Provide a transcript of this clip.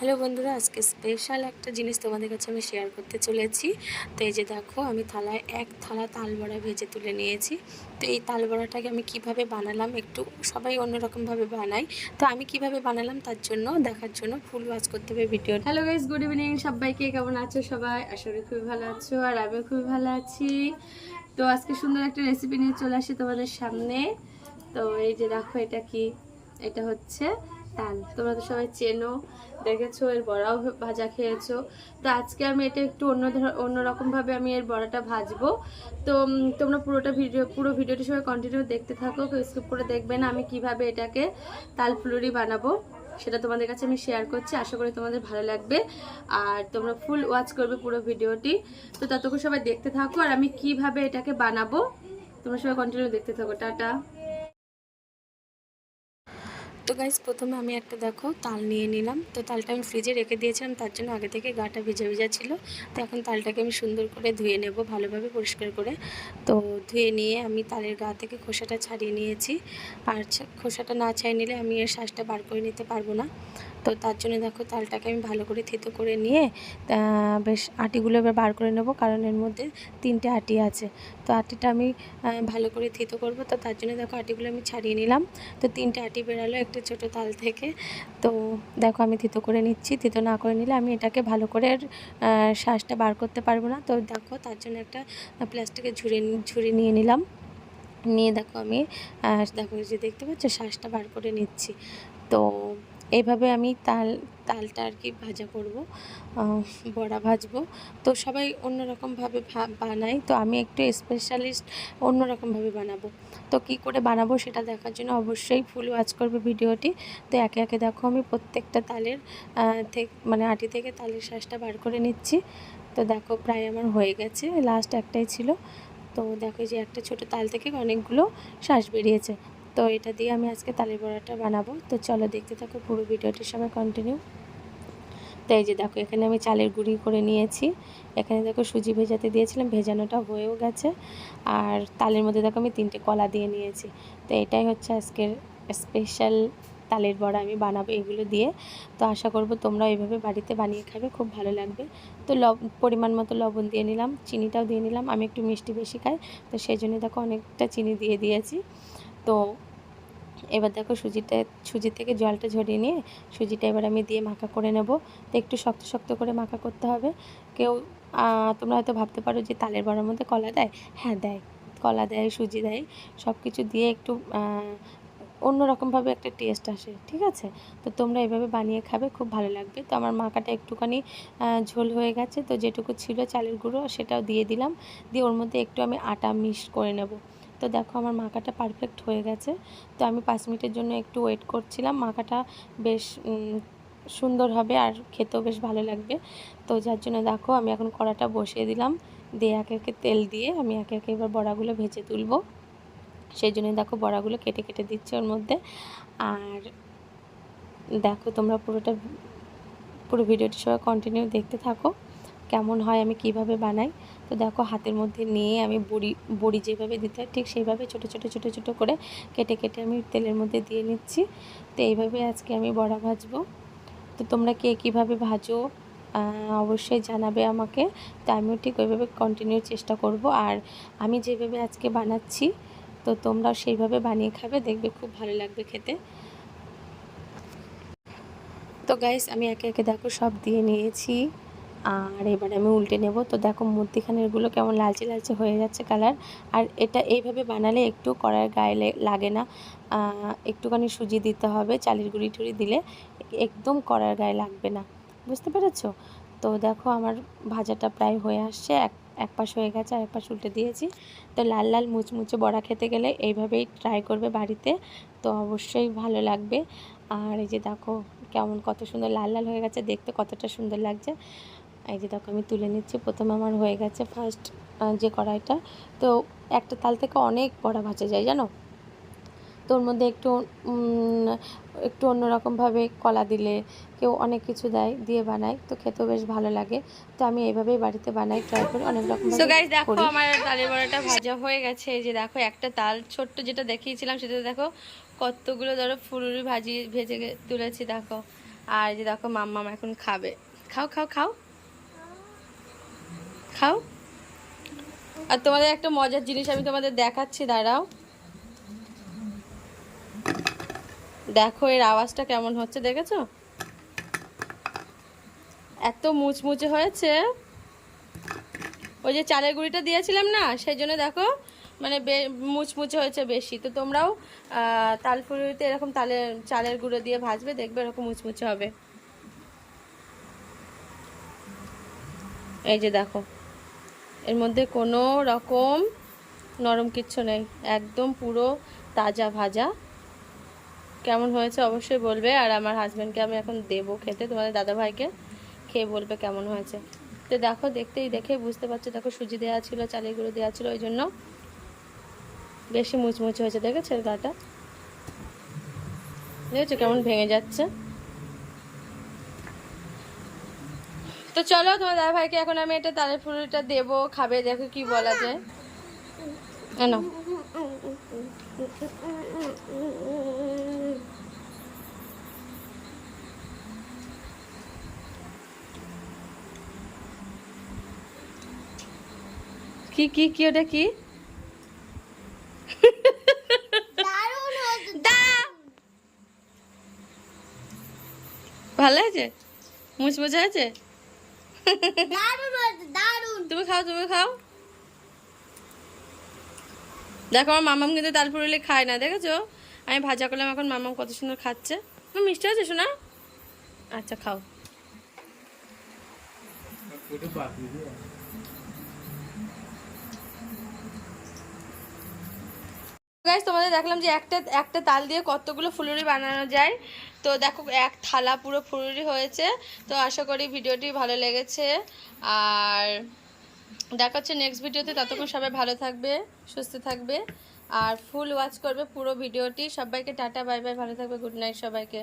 Hello বন্ধুরা, আজকে special একটা জিনিস তোমাদের কাছে আমি শেয়ার করতে চলেছি। তো এই যে দেখো, আমি থালায় এক থালা তাল বড়া ভেজে তুলে নিয়েছি। তো এই তাল বড়াটাকে আমি কিভাবে বানালাম, একটু সবাই অন্যরকমভাবে বানাই, তো আমি কিভাবে বানালাম তার জন্য দেখার জন্য ফুল ওয়াচ করতে হবে video. Hello guys, good evening সবাইকে। কেমন আছো সবাই? আশা করি খুবই ভালো আছো, আর আমিও খুবই ভালো আছি। তো আজকে সুন্দর একটা রেসিপি নিয়ে চলে আসি তোমাদের সামনে। তো এই যে দেখো, এটা কি? এটা হচ্ছে তাল। তোমরা তো সবাই চেনো, দেখেছো, এর বড়াও ভাজা খেয়েছো। তো আজকে আমি এটা একটু অন্যরকমভাবে আমি এর বড়াটা ভাজবো। তো তোমরা পুরো ভিডিওটি সবাই কন্টিনিউ দেখতে থাকো, স্কিপ করে দেখবে না। আমি কিভাবে এটাকে তাল ফুলুরি বানাবো সেটা তোমাদের কাছে আমি শেয়ার করছি। আশা করি তোমাদের ভালো লাগবে, আর তোমরা ফুল ওয়াচ করবে পুরো ভিডিওটি। তো ততক্ষণ সবাই দেখতে থাকো, আর আমি কিভাবে এটাকে বানাবো তোমরা সবাই কন্টিনিউ দেখতে থাকো। টাটা। তো গাইজ, প্রথমে আমি একটা দেখো তাল নিয়ে নিলাম। তো তালটা আমি ফ্রিজে রেখে দিয়েছিলাম, তার জন্য আগে থেকে গাটা ভিজা ভিজা ছিল। তো এখন তালটাকে আমি সুন্দর করে ধুয়ে নেব, ভালোভাবে পরিষ্কার করে। তো ধুয়ে নিয়ে আমি তালের গা থেকে খোসাটা ছাড়িয়ে নিয়েছি। আর খোসাটা না ছাড়িয়ে নিলে আমি এর শ্বাসটা বার করে নিতে পারবো না। তো তার জন্য দেখো, তালটাকে আমি ভালো করে থেতো করে নিয়ে বেশ আটিগুলো এবার বার করে নেব, কারণ এর মধ্যে 3টে আটি আছে। তো আটিটা আমি ভালো করে থেতো করব। তো তার জন্য দেখো, আটিগুলো আমি ছাড়িয়ে নিলাম। তো 3টে আটি বেরালো একটা ছোটো তাল থেকে। তো দেখো, আমি থেতো করে নিচ্ছি। থেতো না করে নিলে আমি এটাকে ভালো করে শ্বাসটা বার করতে পারবো না। তো দেখো, তার জন্য একটা প্লাস্টিকের ঝুড়ি নিয়ে নিলাম। নিয়ে দেখো, আমি দেখো যে দেখতে পাচ্ছ, শ্বাসটা বার করে নিচ্ছি। তো এইভাবে আমি তালটা আর কি ভাজা করব, বড়া ভাজবো। তো সবাই অন্যরকমভাবে বানাই, তো আমি একটু স্পেশালিস্ট, অন্যরকমভাবে বানাবো। তো কি করে বানাবো সেটা দেখার জন্য অবশ্যই ফুল ওয়াচ করবে ভিডিওটি। তো একে একে দেখো, আমি প্রত্যেকটা তালের মানে আটি থেকে তালের শ্বাসটা বার করে নিচ্ছি। তো দেখো, প্রায় আমার হয়ে গেছে, লাস্ট একটাই ছিল। তো দেখো যে একটা ছোট তাল থেকে অনেকগুলো শ্বাস বেরিয়েছে। তো এটা দিয়ে আমি আজকে তালের বড়াটা বানাবো। তো চলো দেখতে থাকো পুরো ভিডিওটির সময় কন্টিনিউ। তো এই যে দেখো, এখানে আমি চালের গুঁড়ি করে নিয়েছি। এখানে দেখো, সুজি ভেজাতে দিয়েছিলাম, ভেজানোটা হয়েও গেছে। আর তালের মধ্যে দেখো, আমি 3টে কলা দিয়ে নিয়েছি। তো এটাই হচ্ছে আজকের স্পেশাল তালের বড়া আমি বানাবো এগুলো দিয়ে। তো আশা করব তোমরা এইভাবে বাড়িতে বানিয়ে খাবে, খুব ভালো লাগবে। তো পরিমাণ মতো লবণ দিয়ে নিলাম, চিনিটাও দিয়ে নিলাম। আমি একটু মিষ্টি বেশি খাই, তো সেই জন্য দেখো অনেকটা চিনি দিয়ে দিয়েছি। তো এবার দেখো, সুজি থেকে জলটা ঝরিয়ে নিয়ে সুজিটা এবার আমি দিয়ে মাখা করে নেব। তো একটু শক্ত শক্ত করে মাখা করতে হবে। কেউ তোমরা হয়তো ভাবতে পারো যে তালের বড়ার মধ্যে কলা দেয়। হ্যাঁ দেয়, কলা দেয়, সুজি দেয়, সব কিছু দিয়ে একটু অন্যরকমভাবে একটা টেস্ট আসে, ঠিক আছে? তো তোমরা এভাবে বানিয়ে খাবে, খুব ভালো লাগবে। তো আমার মাখাটা একটুখানি ঝোল হয়ে গেছে। তো যেটুকু ছিল চালের গুঁড়ো সেটাও দিয়ে দিলাম, দিয়ে ওর মধ্যে একটু আমি আটা মিক্স করে নেব। তো দেখো, আমার মাখাটা পারফেক্ট হয়ে গেছে। তো আমি 5 মিনিটের জন্য একটু ওয়েট করছিলাম। মাখাটা বেশ সুন্দর হবে, আর খেতেও বেশ ভালো লাগবে। তো যার জন্য দেখো, আমি এখন কড়াটা বসিয়ে দিলাম, দিয়ে একে একে তেল দিয়ে আমি একে একে এবার বড়াগুলো ভেজে তুলব। সেই জন্যই দেখো, বড়াগুলো কেটে কেটে দিচ্ছি ওর মধ্যে। আর দেখো, তোমরা পুরো ভিডিওটি সবাই কন্টিনিউ দেখতে থাকো, কেমন হয়, আমি কিভাবে বানাই। তো দেখো, হাতের মধ্যে নিয়ে আমি বড়ি যেভাবে দিতে হয় ঠিক সেইভাবে ছোটো ছোটো ছোটো ছোটো করে কেটে কেটে আমি তেলের মধ্যে দিয়ে নিচ্ছি। তো এইভাবে আজকে আমি বড়া ভাজবো। তো তোমরা কে কীভাবে ভাজো অবশ্যই জানাবে আমাকে। তো আমিও ঠিক ওইভাবে কন্টিনিউ চেষ্টা করব। আর আমি যেভাবে আজকে বানাচ্ছি, তো তোমরাও সেইভাবে বানিয়ে খাবে, দেখবে খুব ভালো লাগবে খেতে। তো গাইস, আমি একে একে দেখো সব দিয়ে নিয়েছি, আর এবার আমি উল্টে নেব। তো দেখো, মধ্যিখানেরগুলো কেমন লালচে লালচে হয়ে যাচ্ছে কালার। আর এটা এইভাবে বানালে একটু কড়ার গায়ে লাগে না। একটুখানি সুজি দিতে হবে, চালের গুঁড়ি টুড়ি দিলে একদম কড়ার গায়ে লাগবে না, বুঝতে পেরেছো? তো দেখো, আমার ভাজাটা প্রায় হয়ে আসছে, এক পাশ হয়ে গেছে, আর এক পাশ উল্টে দিয়েছি। তো লাল লাল মুচমুচে বড়া খেতে গেলে এইভাবেই ট্রাই করবে বাড়িতে, তো অবশ্যই ভালো লাগবে। আর এই যে দেখো, কেমন কত সুন্দর লাল লাল হয়ে গেছে, দেখতে কতটা সুন্দর লাগছে। এই যে দেখো, আমি তুলে নিচ্ছি। প্রথমে আমার হয়ে গেছে ফার্স্ট যে কড়াইটা। তো একটা তাল থেকে অনেক বড়া ভাজা যায়, জানো? তো ওর মধ্যে একটু অন্যরকমভাবে কলা দিলে, কেউ অনেক কিছু দিয়ে বানায়, তো খেতেও বেশ ভালো লাগে। তো আমি এইভাবেই বাড়িতে বানাই, ট্রাই করি, অনেক রকমভাবে করি। দেখো, আমার তালের বড়াটা ভাজা হয়ে গেছে। এই যে দেখো, একটা তাল ছোট্ট যেটা দেখিয়েছিলাম সেটা দেখো কতগুলো ধরো ফুলুরি ভেজে তুলেছি দেখো। আর এই যে দেখো মাম্মাম এখন খাবে। খাও খাও খাও খাও। আর তোমাদের একটা মজার জিনিস আমি তোমাদের দেখাচ্ছি, দাঁড়াও। দেখো এর আওয়াজটা কেমন হচ্ছে, দেখেছো? এত মুচমুচে হয়েছে। ওই যে চালের গুঁড়িটা দিয়েছিলাম না, সেই জন্য দেখো মানে মুচমুচে হয়েছে বেশি। তো তোমরাও তালপুরিতে এরকম চালের গুঁড়ো দিয়ে ভাজবে, দেখবে এরকম মুচমুচে হবে। এই যে দেখো, এর মধ্যে কোনো রকম নরম কিচ্ছু নেই, একদম পুরো তাজা ভাজা। কেমন হয়েছে অবশ্যই বলবে। আর আমার হাজব্যান্ডকে আমি এখন দেবো খেতে, তোমাদের দাদাভাইকে, খেয়ে বলবে কেমন হয়েছে। তো দেখো, দেখে বুঝতে পারছো, দেখো সুজি দেওয়া ছিল, চালের গুঁড়ো দেওয়া ছিল, ওই জন্য বেশি মুচমুচে হয়েছে। দেখেছো এর গাটা? দেখেছো কেমন ভেঙে যাচ্ছে? তো চলো তোমার দাদাভাইকে এখন আমি এটা তালের ফুলটা দেবো, খাবে, দেখো কি বলা যায়। না কি কি কি ওটা কি? ভালো আছে? মুচমুচে আছে? তুমি খাও, তুমি খাও। দেখো আমার মামাম কিন্তু তাল পুরুলি খায় না, দেখেছো? আমি ভাজা করলাম, এখন মামাম কত সুন্দর খাচ্ছে। মিষ্টি আছে শোনা? আচ্ছা খাও। গাইস তোমাদের দেখলাম যে একটা তাল দিয়ে কতগুলো ফুলুরি বানানো যায়। তো দেখো এক থালা পুরো ফুলুরি হয়েছে। তো আশা করি ভিডিওটি ভালো লেগেছে। আর দেখা হচ্ছে নেক্সট ভিডিওতে। ততক্ষণ সবাই ভালো থাকবে, সুস্থ থাকবে, আর ফুল ওয়াচ করবে পুরো ভিডিওটি। সবাইকে টাটা, বাই বাই, ভালো থাকবে, গুড নাইট সবাইকে।